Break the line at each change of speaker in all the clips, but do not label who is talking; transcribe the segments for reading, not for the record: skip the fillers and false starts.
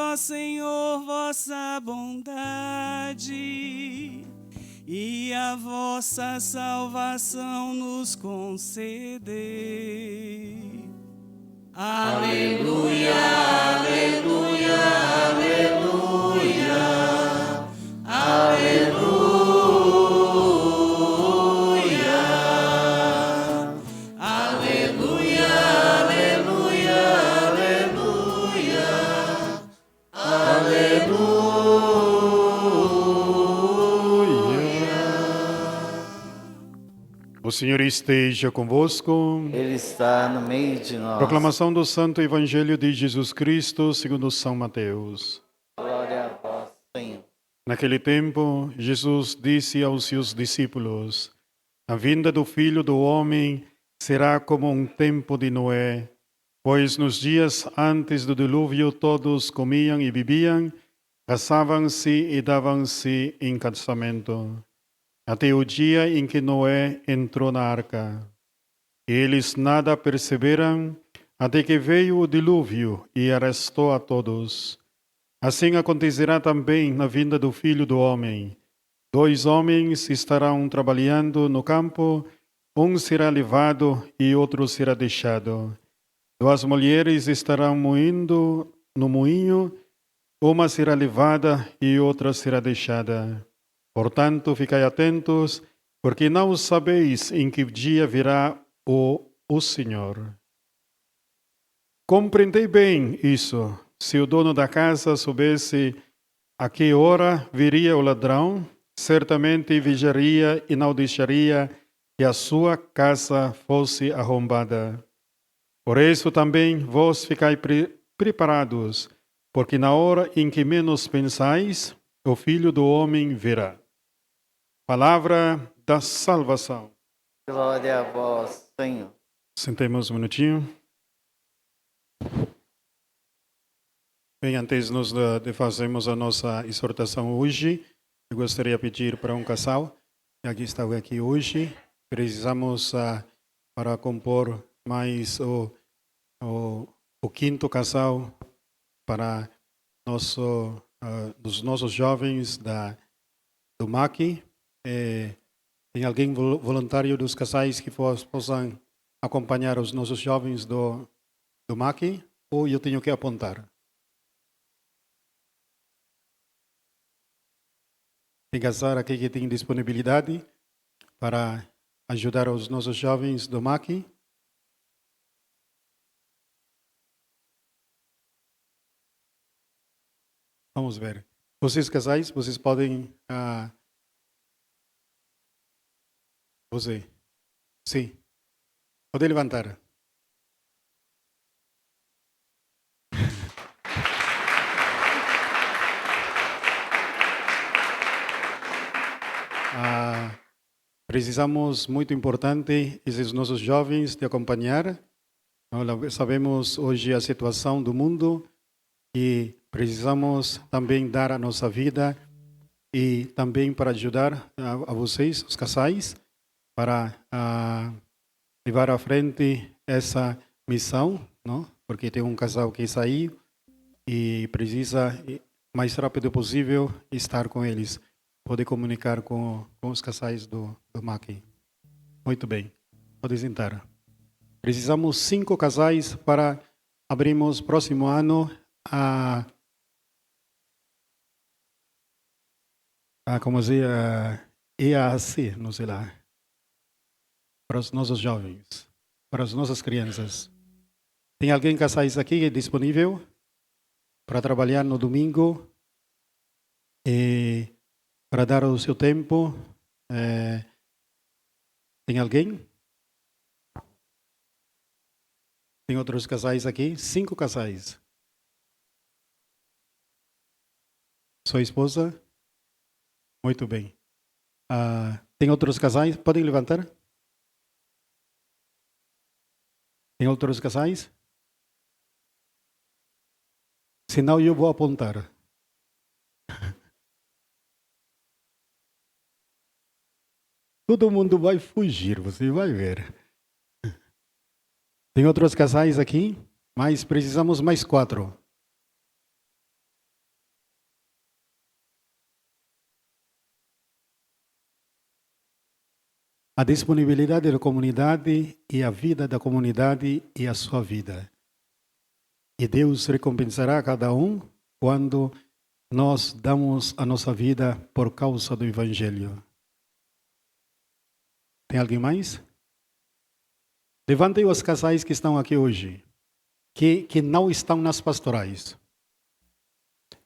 ó Senhor, vossa bondade e a vossa salvação nos concedei. Aleluia, aleluia, aleluia, aleluia, aleluia, aleluia, aleluia,
O Senhor esteja convosco.
Ele está no meio de nós.
Proclamação do Santo Evangelho de Jesus Cristo segundo São Mateus.
Glória a vós, Senhor.
Naquele tempo, Jesus disse aos seus discípulos: A vinda do Filho do Homem será como um tempo de Noé, pois nos dias antes do dilúvio todos comiam e bebiam, casavam-se e davam-se em casamento, até o dia em que Noé entrou na arca. Eles nada perceberam, até que veio o dilúvio e arrastou a todos. Assim acontecerá também na vinda do Filho do Homem. 2 homens estarão trabalhando no campo, um será levado e outro será deixado. 2 mulheres estarão moendo no moinho, uma será levada e outra será deixada. Portanto, ficai atentos, porque não sabeis em que dia virá o Senhor. Compreendei bem isso. Se o dono da casa soubesse a que hora viria o ladrão, certamente vigiaria e não deixaria que a sua casa fosse arrombada. Por isso também vós ficai preparados, porque na hora em que menos pensais, o Filho do Homem virá. Palavra da salvação.
Glória a vós, Senhor.
Sentemos um minutinho. Bem, antes de fazermos a nossa exortação hoje, eu gostaria de pedir para um casal, que está aqui hoje, precisamos para compor mais o quinto casal para dos nossos jovens do MAC. Tem alguém voluntário dos casais que possam acompanhar os nossos jovens do MAC? Ou eu tenho que apontar? Tem casal aqui que tem disponibilidade para ajudar os nossos jovens do MAC? Vamos ver. Vocês casais, vocês podem... Você? Sim. Pode levantar. Precisamos, muito importante, esses nossos jovens de acompanhar. Nós sabemos hoje a situação do mundo e precisamos também dar a nossa vida e também para ajudar a vocês, os casais, para levar à frente essa missão, não? Porque tem um casal que saiu e precisa, o mais rápido possível, estar com eles, poder comunicar com os casais do MAC. Muito bem, pode sentar. Precisamos 5 casais para abrirmos próximo ano como se EAC, não sei lá, para os nossos jovens, para as nossas crianças. Tem alguém casais aqui disponível para trabalhar no domingo e para dar o seu tempo? Tem alguém? Tem outros casais aqui? 5 casais. Sua esposa? Muito bem. Tem outros casais? Podem levantar? Tem outros casais? Senão eu vou apontar. Todo mundo vai fugir, você vai ver. Tem outros casais aqui, mas precisamos mais 4. a disponibilidade da comunidade e a vida da comunidade e a sua vida. E Deus recompensará cada um quando nós damos a nossa vida por causa do Evangelho. Tem alguém mais? Levantem os casais que estão aqui hoje, que não estão nas pastorais.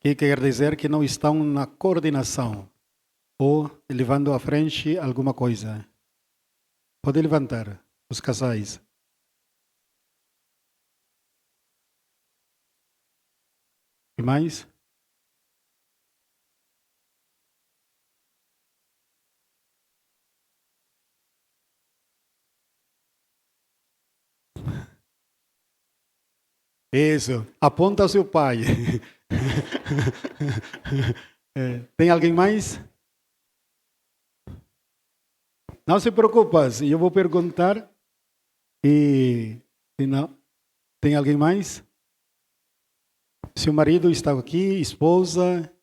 Que quer dizer que não estão na coordenação ou levando à frente alguma coisa. Pode levantar os casais. E mais? Isso. Aponta ao seu pai. Tem alguém mais? Não se preocupe, eu vou perguntar. E se não, tem alguém mais? Seu marido está aqui, esposa.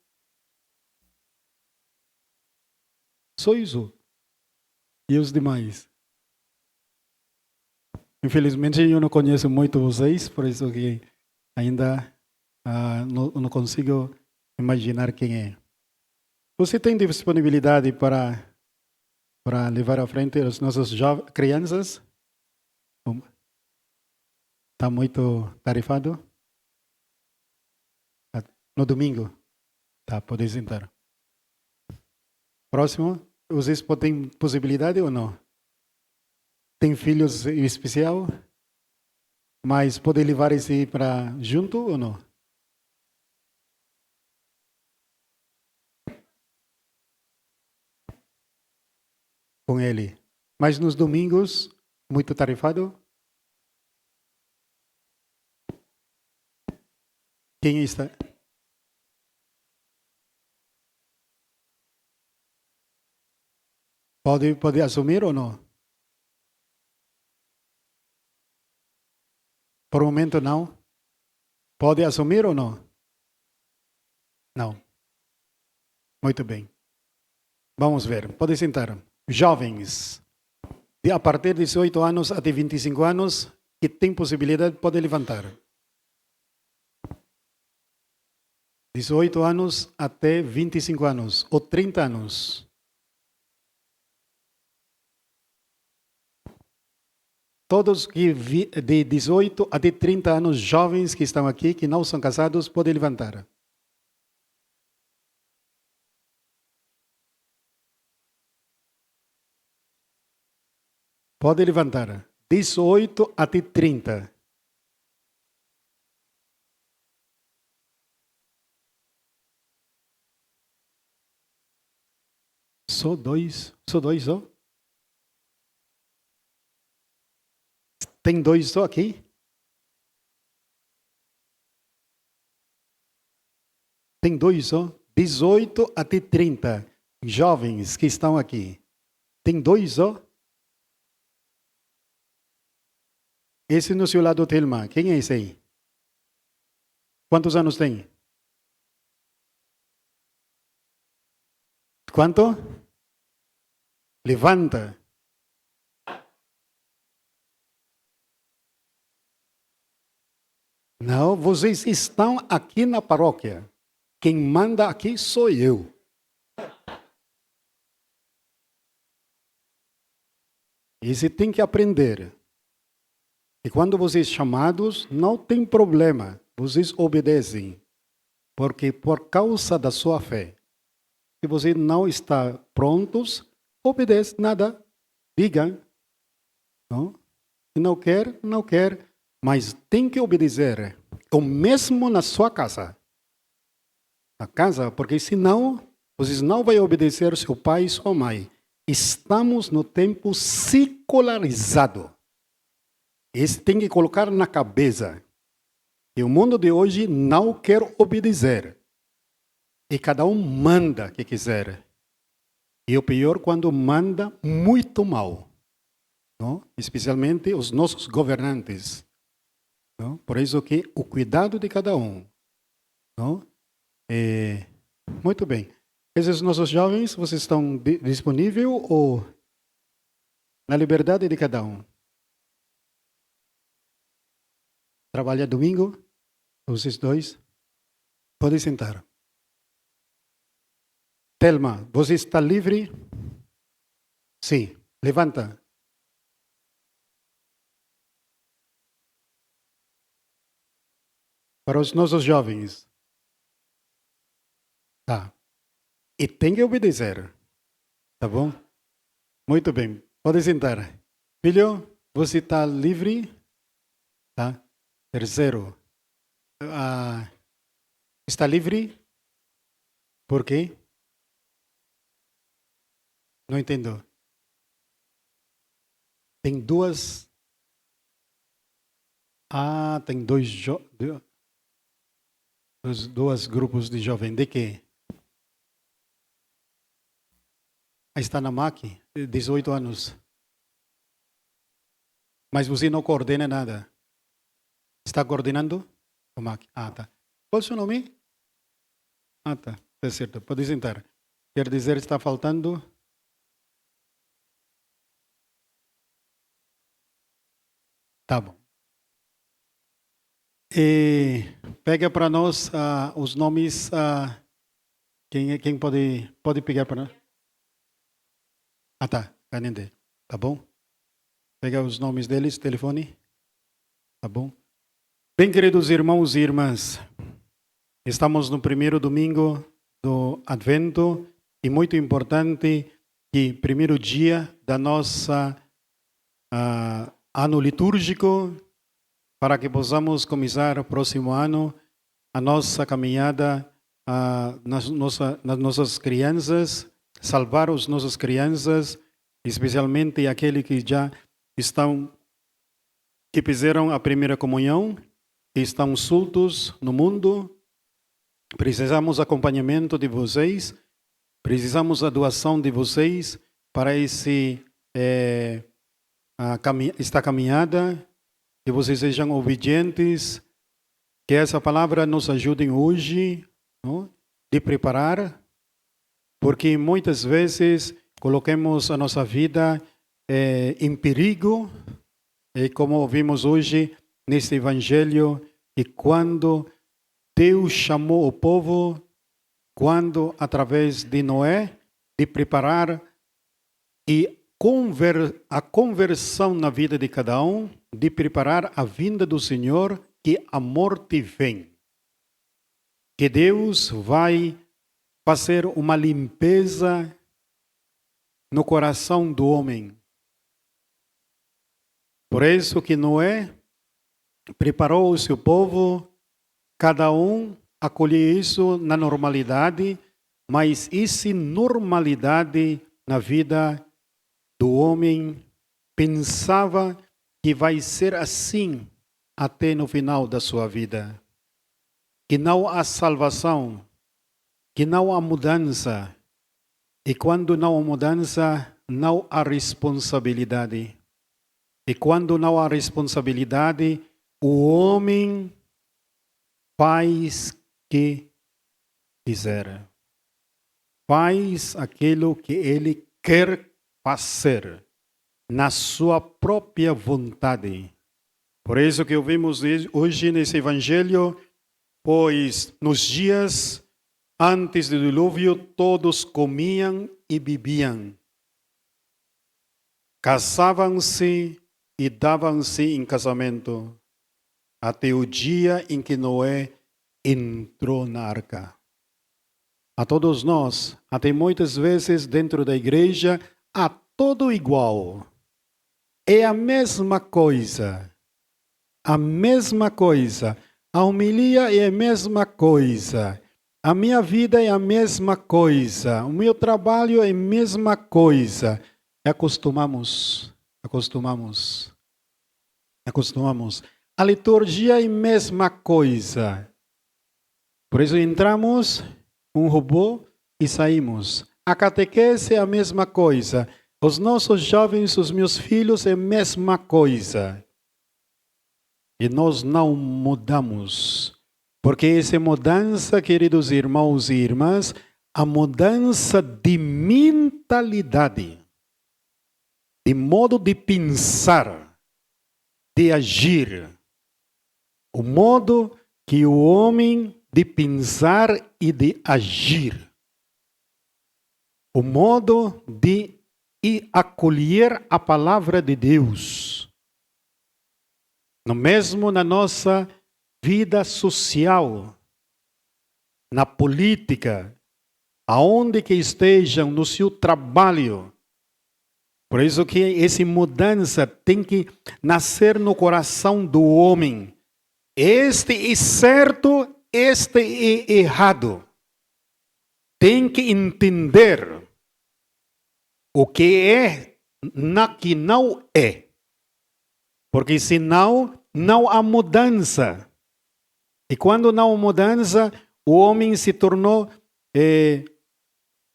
Só isso. E os demais? Infelizmente eu não conheço muito vocês, por isso que ainda não consigo imaginar quem é. Você tem disponibilidade para levar à frente as nossas crianças? Está muito tarefado? No domingo? Tá, pode sentar. Próximo, vocês têm possibilidade ou não? Tem filhos em especial? Mas pode levar esse para junto ou não? Com ele. Mas nos domingos, muito tarefado? Quem está? Pode assumir ou não? Por um momento não. Pode assumir ou não? Não. Muito bem. Vamos ver. Pode sentar. Jovens, a partir de 18 anos até 25 anos, que tem possibilidade, pode levantar. 18 anos até 25 anos, ou 30 anos. Todos que de 18 até 30 anos, jovens que estão aqui, que não são casados, podem levantar. Pode levantar. 18 até 30. Só dois, ó. Tem dois só aqui? Tem dois só? 18 até 30 jovens que estão aqui. Tem dois só? Esse no seu lado, Telma. Quem é esse aí? Quantos anos tem? Quanto? Levanta. Não, vocês estão aqui na paróquia. Quem manda aqui sou eu. E você tem que aprender. E quando vocês chamados, não tem problema. Vocês obedecem. Porque por causa da sua fé, se você não está prontos, obedece, nada. Diga. Não? Se não quer, não quer. Mas tem que obedecer. O mesmo na sua casa. Na casa, porque senão, vocês não vão obedecer seu pai e sua mãe. Estamos no tempo secularizado. Isso tem que colocar na cabeça. E o mundo de hoje não quer obedecer. E cada um manda o que quiser. E o pior, quando manda muito mal. Não? Especialmente os nossos governantes. Não? Por isso que o cuidado de cada um. Não? Muito bem. Esses nossos jovens, vocês estão disponíveis ou na liberdade de cada um. Trabalha domingo? Vocês dois? Podem sentar. Telma, você está livre? Sim. Levanta. Para os nossos jovens. Tá. E tem que obedecer. Tá bom? Muito bem. Pode sentar. Filho, você está livre? Tá. Terceiro. Está livre? Por quê? Não entendo. Tem duas. Tem dois grupos de jovens. De quê? Está na MAC, 18 anos. Mas você não coordena nada. Está coordenando? A MAC. Tá. Qual é o seu nome? Tá. Tá certo. Pode sentar. Quer dizer, está faltando? Tá bom. E pega para nós os nomes. Quem pode pegar para nós? Tá. Canende. Tá bom? Pega os nomes deles, telefone. Tá bom? Bem, queridos irmãos e irmãs, estamos no primeiro domingo do Advento e muito importante que primeiro dia da nossa ano litúrgico, para que possamos começar o próximo ano a nossa caminhada nas nossas crianças, salvar as nossas crianças, especialmente aqueles que já que fizeram a primeira comunhão, que estão soltos no mundo. Precisamos acompanhamento de vocês, precisamos da doação de vocês para esta caminhada, que vocês sejam obedientes, que essa palavra nos ajude hoje, não? De preparar, porque muitas vezes colocamos a nossa vida em perigo, e como vimos hoje neste evangelho, que quando Deus chamou o povo, quando através de Noé, de preparar e a conversão na vida de cada um, de preparar a vinda do Senhor, que a morte vem. Que Deus vai fazer uma limpeza no coração do homem. Por isso que Noé preparou o seu povo, cada um acolheu isso na normalidade, mas essa normalidade na vida do homem pensava que vai ser assim até no final da sua vida. Que não há salvação, que não há mudança. E quando não há mudança, não há responsabilidade. E quando não há responsabilidade, o homem faz que quiser. Faz aquilo que ele quer fazer, na sua própria vontade. Por isso que ouvimos hoje nesse evangelho, pois nos dias antes do dilúvio, todos comiam e bebiam. Casavam-se e davam-se em casamento, até o dia em que Noé entrou na arca. A todos nós, até muitas vezes dentro da igreja, há tudo igual. É a mesma coisa. A mesma coisa. A homilia é a mesma coisa. A minha vida é a mesma coisa. O meu trabalho é a mesma coisa. Acostumamos. A liturgia é a mesma coisa. Por isso entramos, um robô, e saímos. A catequese é a mesma coisa. Os nossos jovens, os meus filhos, é a mesma coisa. E nós não mudamos. Porque essa mudança, queridos irmãos e irmãs, a mudança de mentalidade. de modo de pensar, de agir. O modo que o homem de pensar e de agir. O modo de acolher a palavra de Deus. No mesmo na nossa vida social, na política, aonde que estejam, no seu trabalho. Por isso que essa mudança tem que nascer no coração do homem. Este é certo, este é errado. Tem que entender o que é, que não é. Porque senão não há mudança. E quando não há mudança, o homem se tornou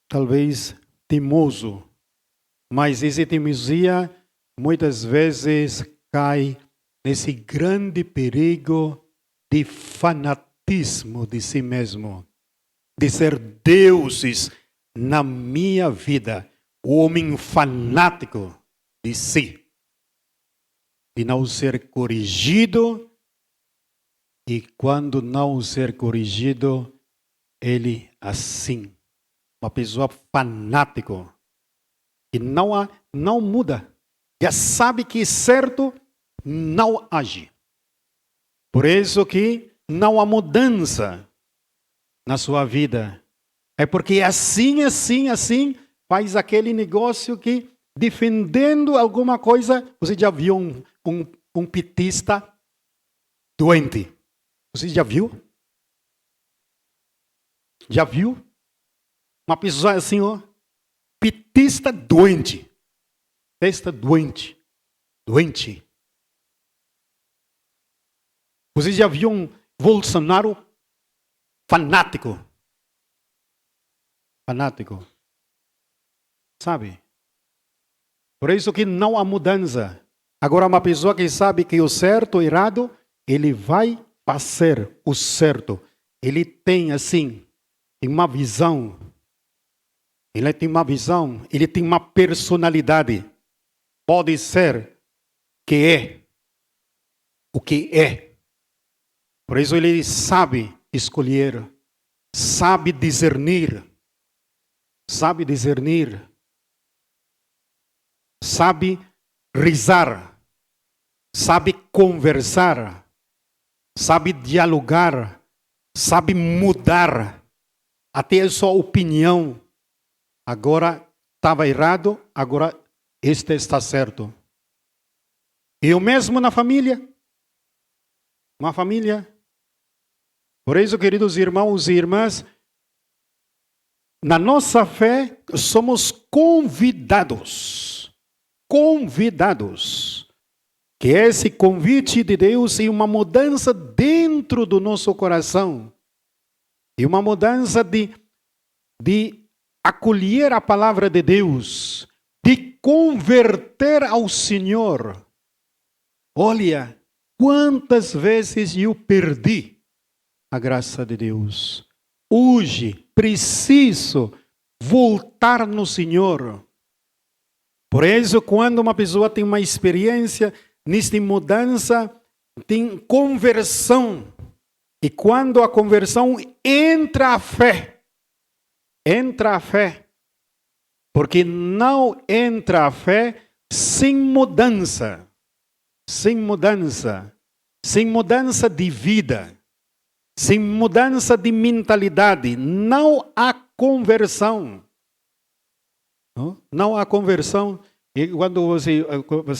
talvez teimoso. Mas essa teimosia muitas vezes cai nesse grande perigo de fanatismo de si mesmo. De ser deuses na minha vida. O homem fanático de si. De não ser corrigido. E quando não ser corrigido, ele assim. Uma pessoa fanático. Que não muda. Já sabe que é certo, não age. Por isso que não há mudança na sua vida. É porque assim, faz aquele negócio que, defendendo alguma coisa, você já viu um petista doente? Você já viu? Já viu? Uma pessoa assim, ó, petista doente. Petista doente. Doente. Você já viu um Bolsonaro fanático? Fanático. Sabe? Por isso que não há mudança. Agora, uma pessoa que sabe que o certo e o errado, ele vai fazer o certo. Ele tem assim, uma visão. Ele tem uma visão, ele tem uma personalidade. Pode ser que é o que é. Por isso ele sabe escolher, sabe discernir, sabe risar, sabe conversar, sabe dialogar, sabe mudar até a sua opinião. Agora estava errado, agora este está certo. E o mesmo na família. Uma família. Por isso, queridos irmãos e irmãs, na nossa fé somos convidados. Convidados. Que esse convite de Deus é uma mudança dentro do nosso coração. E uma mudança de acolher a palavra de Deus, de converter ao Senhor. Olha, quantas vezes eu perdi a graça de Deus. Hoje preciso voltar no Senhor. Por isso, quando uma pessoa tem uma experiência nesta mudança, tem conversão. E quando a conversão entra a fé. Entra a fé, porque não entra a fé sem mudança, sem mudança de vida, sem mudança de mentalidade, não há conversão. Não há conversão. E quando você,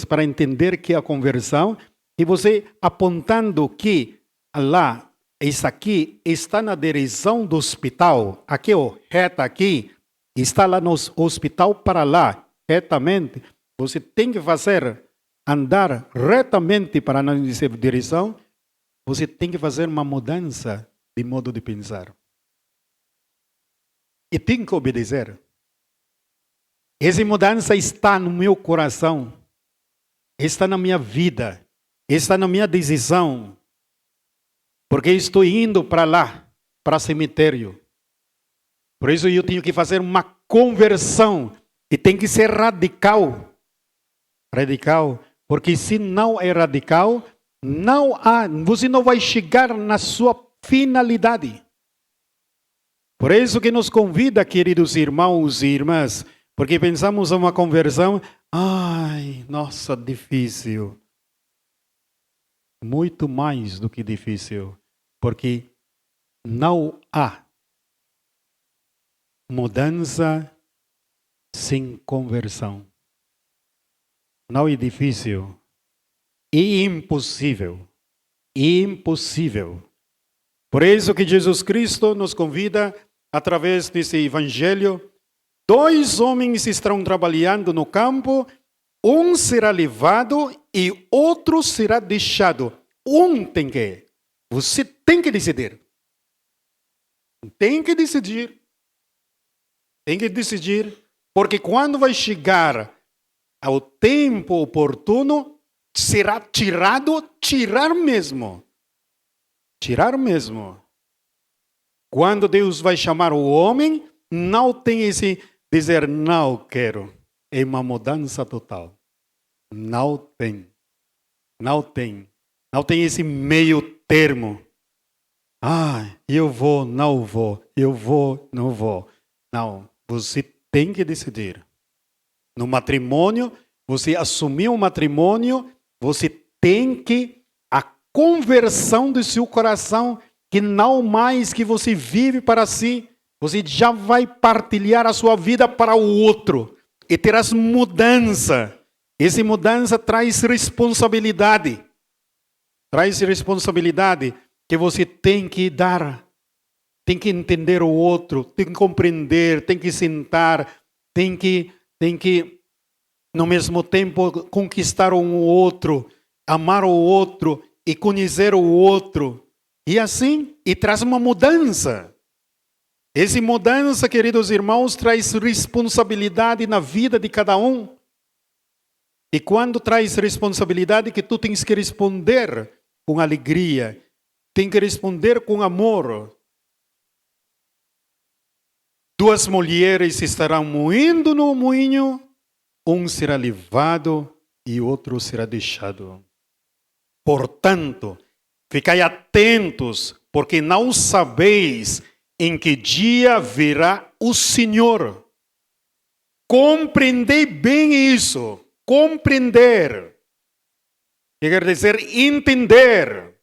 para entender que a conversão, e você apontando que lá, isso aqui está na direção do hospital. Aqui, ó, reta aqui. Está lá no hospital para lá, retamente. Você tem que fazer, andar retamente para essa direção. Você tem que fazer uma mudança de modo de pensar. E tem que obedecer. Essa mudança está no meu coração. Está na minha vida. Está na minha decisão. Porque estou indo para lá, para o cemitério. Por isso eu tenho que fazer uma conversão. E tem que ser radical. Radical. Porque se não é radical, você não vai chegar na sua finalidade. Por isso que nos convida, queridos irmãos e irmãs, porque pensamos em uma conversão, nossa, difícil. Muito mais do que difícil, porque não há mudança sem conversão. Não é difícil, é impossível. Impossível. Por isso que Jesus Cristo nos convida, através desse evangelho, 2 homens estarão trabalhando no campo, um será levado e outro será deixado. Você tem que decidir. Tem que decidir. Tem que decidir, porque quando vai chegar ao tempo oportuno, será tirar mesmo. Tirar mesmo. Quando Deus vai chamar o homem, não tem esse dizer, não quero. É uma mudança total. Não tem. Não tem. Não tem esse meio termo. Eu vou, não vou. Eu vou, não vou. Não. Você tem que decidir. No matrimônio, você assumiu o matrimônio, você tem que a conversão do seu coração, que não mais que você vive para si, você já vai partilhar a sua vida para o outro e terás mudança. Essa mudança traz responsabilidade. Traz responsabilidade que você tem que dar. Tem que entender o outro, tem que compreender, tem que sentar, tem que no mesmo tempo conquistar um outro, amar o outro e conhecer o outro. E assim, e traz uma mudança. Essa mudança, queridos irmãos, traz responsabilidade na vida de cada um. E quando traz responsabilidade, que tu tens que responder com alegria, tem que responder com amor. 2 mulheres estarão moendo no moinho, um será levado e outro será deixado. Portanto, ficai atentos, porque não sabeis em que dia virá o Senhor. Compreendei bem isso. Compreender. Quer dizer, entender.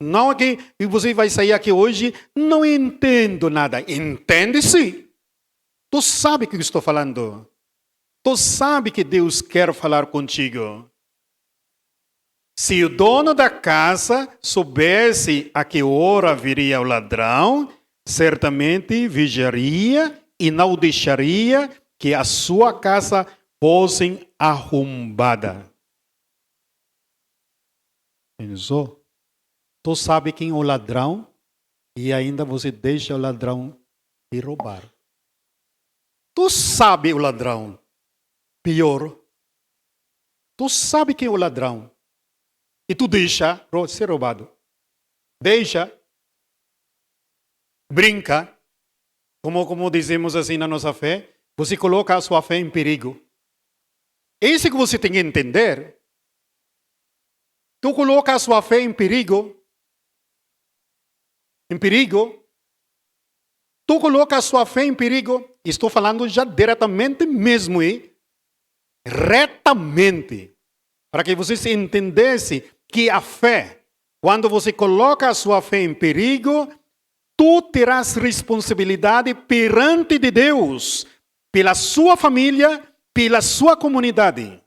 Não é que você vai sair aqui hoje, não entendo nada. Entende sim. Tu sabe o que eu estou falando. Tu sabe que Deus quer falar contigo. Se o dono da casa soubesse a que hora viria o ladrão, certamente vigiaria e não deixaria que a sua casa fosse arrombada. Pensou? Tu sabe quem é o ladrão e ainda você deixa o ladrão te roubar. Tu sabe o ladrão. Pior. Tu sabe quem é o ladrão. E tu deixa ser roubado. Deixa. Brinca. Como dizemos assim na nossa fé. Você coloca a sua fé em perigo. É isso que você tem que entender. Tu coloca a sua fé em perigo. Em perigo. Tu coloca a sua fé em perigo. Estou falando já diretamente mesmo, retamente. Para que vocês entendessem que a fé, quando você coloca a sua fé em perigo, tu terás responsabilidade perante de Deus, pela sua família, pela sua comunidade,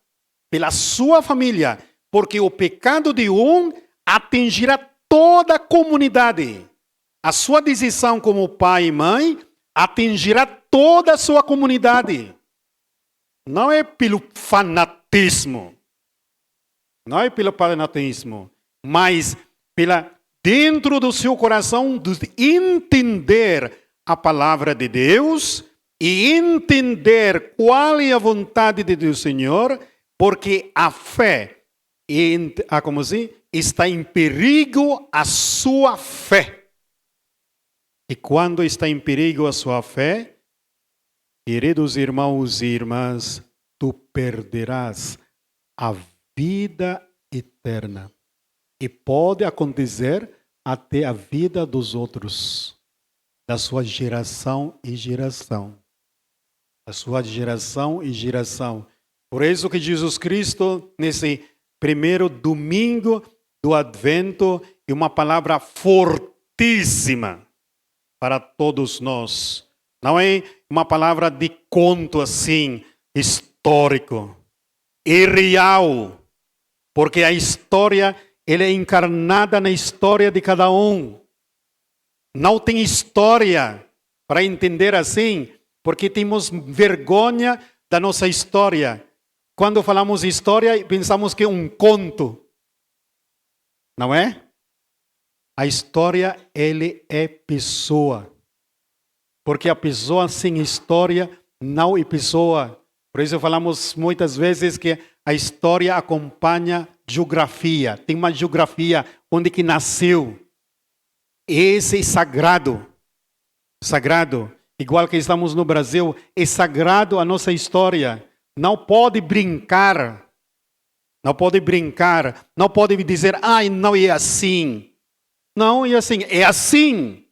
pela sua família, porque o pecado de um atingirá toda a comunidade. A sua decisão como pai e mãe atingirá toda a sua comunidade. Não é pelo fanatismo. Não é pelo fanatismo, mas dentro do seu coração, de entender a palavra de Deus e entender qual é a vontade do Senhor, porque a fé está em perigo a sua fé. E quando está em perigo a sua fé, queridos irmãos e irmãs, tu perderás a vida eterna. E pode acontecer até a vida dos outros, da sua geração e geração. Da sua geração e geração. Por isso que Jesus Cristo, nesse primeiro domingo do Advento, é uma palavra fortíssima para todos nós. Não é uma palavra de conto assim, histórico. É real, porque a história ela é encarnada na história de cada um. Não tem história para entender assim, porque temos vergonha da nossa história. Quando falamos história, pensamos que é um conto. Não é? A história, ele é pessoa. Porque a pessoa sem história não é pessoa. Por isso falamos muitas vezes que a história acompanha geografia. Tem uma geografia onde que nasceu. Esse é sagrado. Sagrado. Igual que estamos no Brasil, é sagrado a nossa história. Não pode brincar. Não pode brincar. Não pode dizer, não é assim. Não é assim. É assim.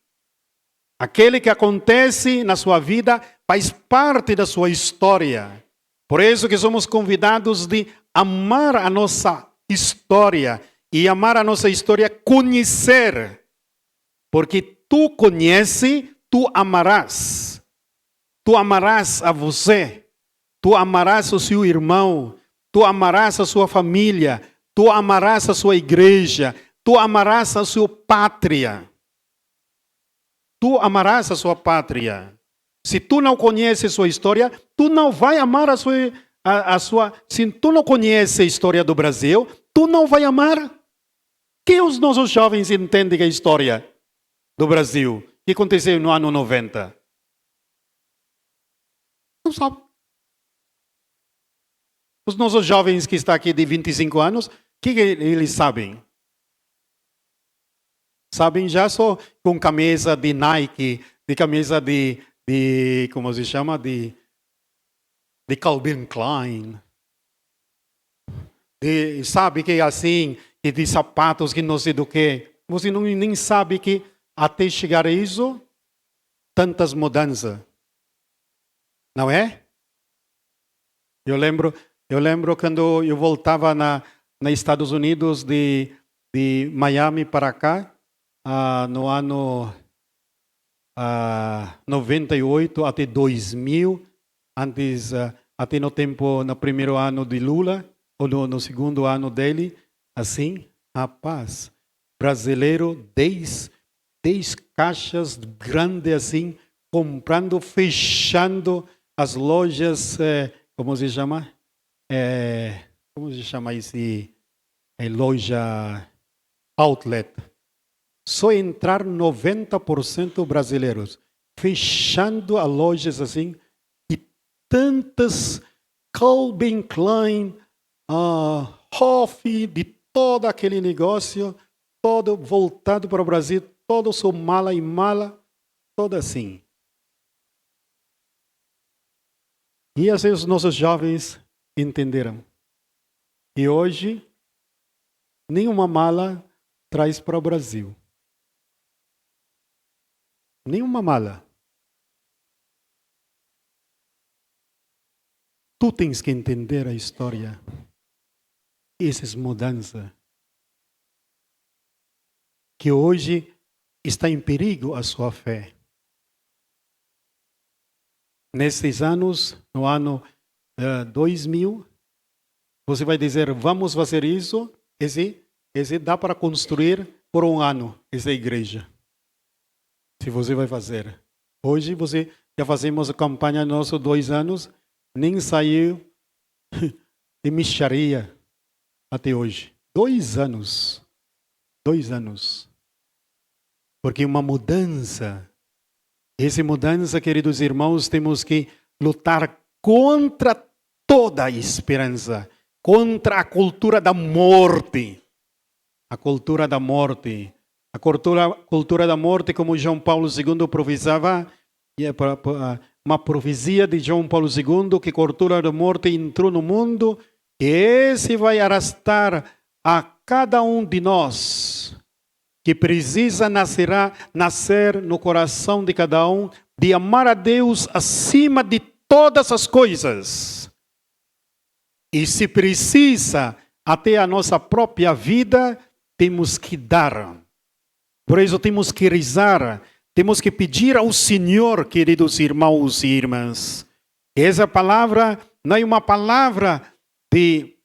Aquele que acontece na sua vida faz parte da sua história. Por isso que somos convidados de amar a nossa história. E amar a nossa história, conhecer. Porque tu conheces, tu amarás. Tu amarás a você. Tu amarás o seu irmão. Tu amarás a sua família. Tu amarás a sua igreja. Tu amarás a sua pátria. Tu amarás a sua pátria. Se tu não conheces sua história, tu não vai amar a sua. Se tu não conheces a história do Brasil, tu não vai amar. Que os nossos jovens entendem a história do Brasil, que aconteceu no ano 90? Não sabe. Os nossos jovens que estão aqui de 25 anos, o que eles sabem? Sabem já só com camisa de Nike, de camisa de como se chama? De Calvin Klein. Sabe que é assim, que de sapatos, que não sei do que. Você nem sabe que até chegar a isso, tantas mudanças. Não é? Eu lembro quando eu voltava nos Estados Unidos de Miami para cá, no ano 98 até 2000, antes, até no primeiro ano de Lula, ou no segundo ano dele, assim, rapaz, brasileiro, 10 caixas grandes assim, comprando, fechando as lojas, como se chama? Como se chama esse? Loja outlet. Só entrar 90% brasileiros, fechando as lojas assim, e tantas Calvin Klein, Hoff, de todo aquele negócio, todo voltado para o Brasil, todo só mala e mala, todo assim. E assim os nossos jovens entenderam. E hoje, nenhuma mala traz para o Brasil. Nenhuma mala. Tu tens que entender a história. Essas mudanças. Que hoje está em perigo a sua fé. Nesses anos, no ano 2000, você vai dizer, vamos fazer isso, esse dá para construir por um ano, essa igreja. Se você vai fazer. Hoje, já fazemos a campanha nossa 2 anos, nem saiu de mixaria até hoje. 2 anos. 2 anos. Porque uma mudança. Essa mudança, queridos irmãos, temos que lutar contra toda a esperança. Contra a cultura da morte. A cultura da morte. A cultura da morte, como João Paulo II profetizava, uma profecia de João Paulo II, que a cultura da morte entrou no mundo que esse vai arrastar a cada um de nós, que precisa nascer no coração de cada um, de amar a Deus acima de todas as coisas. E se precisa, até a nossa própria vida, temos que dar. Por isso temos que rezar, temos que pedir ao Senhor, queridos irmãos e irmãs. Essa palavra não é uma palavra de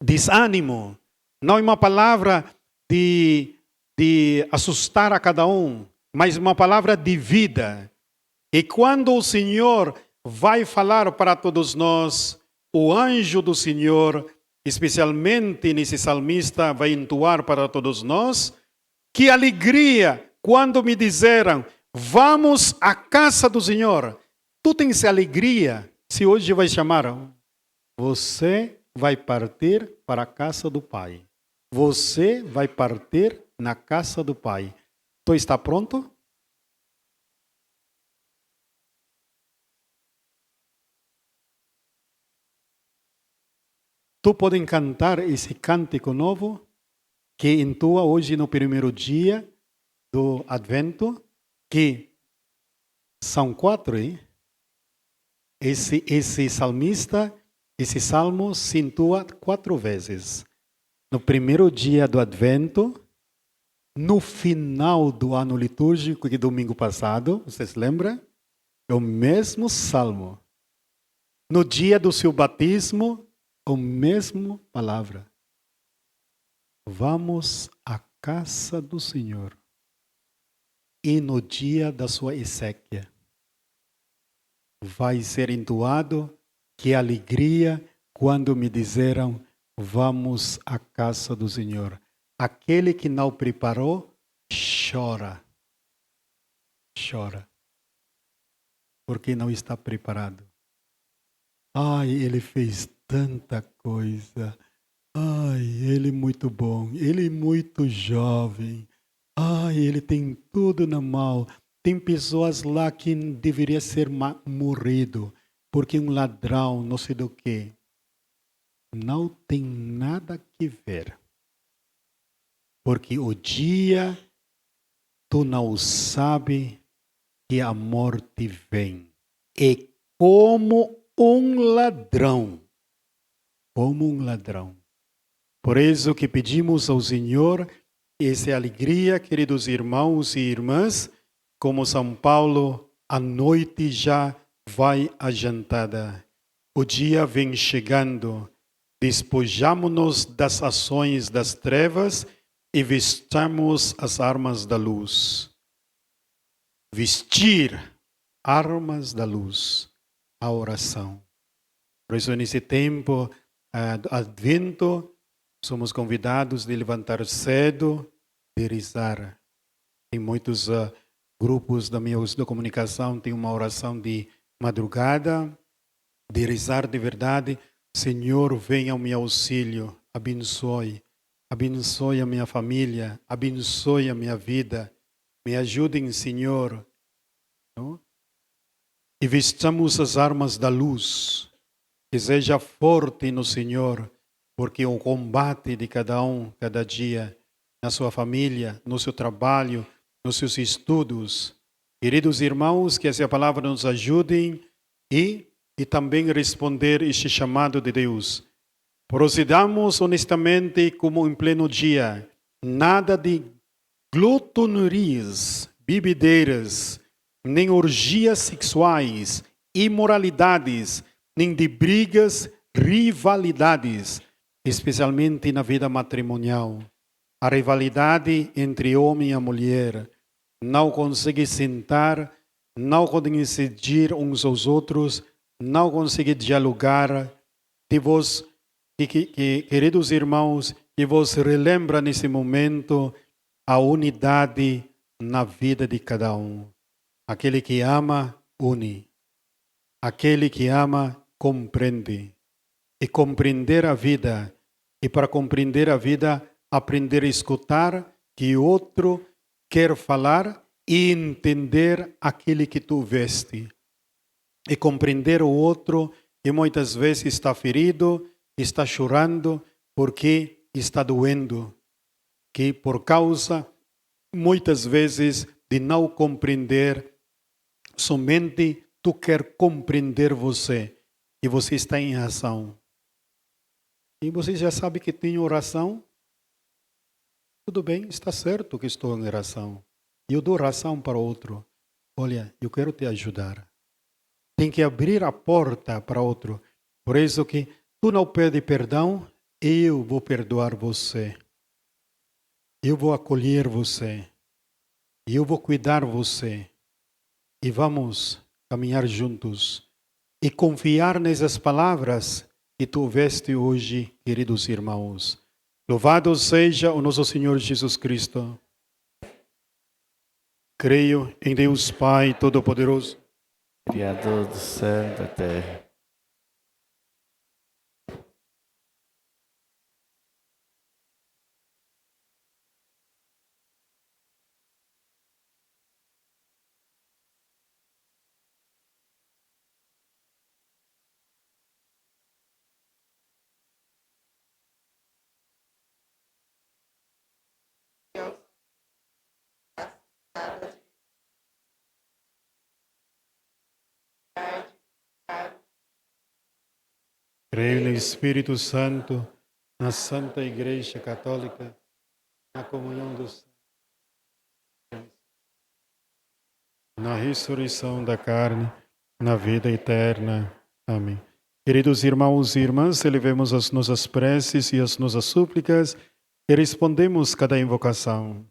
desânimo, não é uma palavra de assustar a cada um, mas uma palavra de vida. E quando o Senhor vai falar para todos nós, o anjo do Senhor, especialmente nesse salmista, vai entoar para todos nós, que alegria quando me disseram, vamos à casa do Senhor. Tu tens alegria se hoje vai chamar, você vai partir para a casa do Pai. Você vai partir na casa do Pai. Tu está pronto? Tu podem cantar esse cântico novo que entoa hoje no primeiro dia do Advento, que são 4, hein? Esse salmista, esse salmo se entoa 4 vezes. No primeiro dia do Advento, no final do ano litúrgico, que domingo passado, vocês lembram? É o mesmo salmo. No dia do seu batismo, a mesma palavra. Vamos à casa do Senhor. E no dia da sua exéquia, vai ser entoado que alegria quando me disseram, vamos à casa do Senhor. Aquele que não preparou, chora. Chora. Porque não está preparado. Ai, ele fez tanta coisa. Ai, ele é muito bom. Ele é muito jovem. Ai, ele tem tudo na mão. Tem pessoas lá que deveria ser morrido. Porque um ladrão, não sei do que. Não tem nada que ver. Porque o dia tu não sabe que a morte vem. É como um ladrão. Como um ladrão. Por isso que pedimos ao Senhor essa alegria, queridos irmãos e irmãs, como São Paulo, a noite já vai adiantada. O dia vem chegando. Despojamo-nos das ações das trevas e vestamos as armas da luz. Vestir armas da luz, a oração. Por isso, nesse tempo do Advento, somos convidados de levantar cedo, de rezar. Tem muitos grupos da comunicação, tem uma oração de madrugada, de rezar de verdade. Senhor, venha ao meu auxílio, abençoe a minha família, abençoe a minha vida, me ajudem, Senhor. Não? E vestamos as armas da luz, que seja forte no Senhor, porque o combate de cada um, cada dia, na sua família, no seu trabalho, nos seus estudos. Queridos irmãos, que essa palavra nos ajude e também responder este chamado de Deus. Procedamos honestamente como em pleno dia, nada de glutonerias, bebedeiras, nem orgias sexuais, imoralidades, nem de brigas, rivalidades, especialmente na vida matrimonial. A rivalidade entre homem e mulher não consegue sentar, não consegue seguir uns aos outros, não consegue dialogar. Queridos irmãos, que vos relembra nesse momento a unidade na vida de cada um. Aquele que ama, une. Aquele que ama, compreende. E compreender a vida. E para compreender a vida, aprender a escutar que o outro quer falar e entender aquele que tu veste. E compreender o outro E muitas vezes está ferido, está chorando, porque está doendo. Que por causa, muitas vezes, de não compreender, somente tu quer compreender você. E você está em razão. E você já sabe que tem oração? Tudo bem, está certo que estou em oração. Eu dou razão para outro. Olha, eu quero te ajudar. Tem que abrir a porta para outro. Por isso que tu não pede perdão, eu vou perdoar você. Eu vou acolher você. Eu vou cuidar você. E vamos caminhar juntos. E confiar nessas palavras que tu ouviste hoje, queridos irmãos. Louvado seja o nosso Senhor Jesus Cristo. Creio em Deus Pai Todo-Poderoso,
Criador do céu e da terra.
creio no Espírito Santo, na Santa Igreja Católica, na comunhão dos santos, na ressurreição da carne, na vida eterna. Amém. Queridos irmãos e irmãs, elevemos as nossas preces e as nossas súplicas e respondemos cada invocação.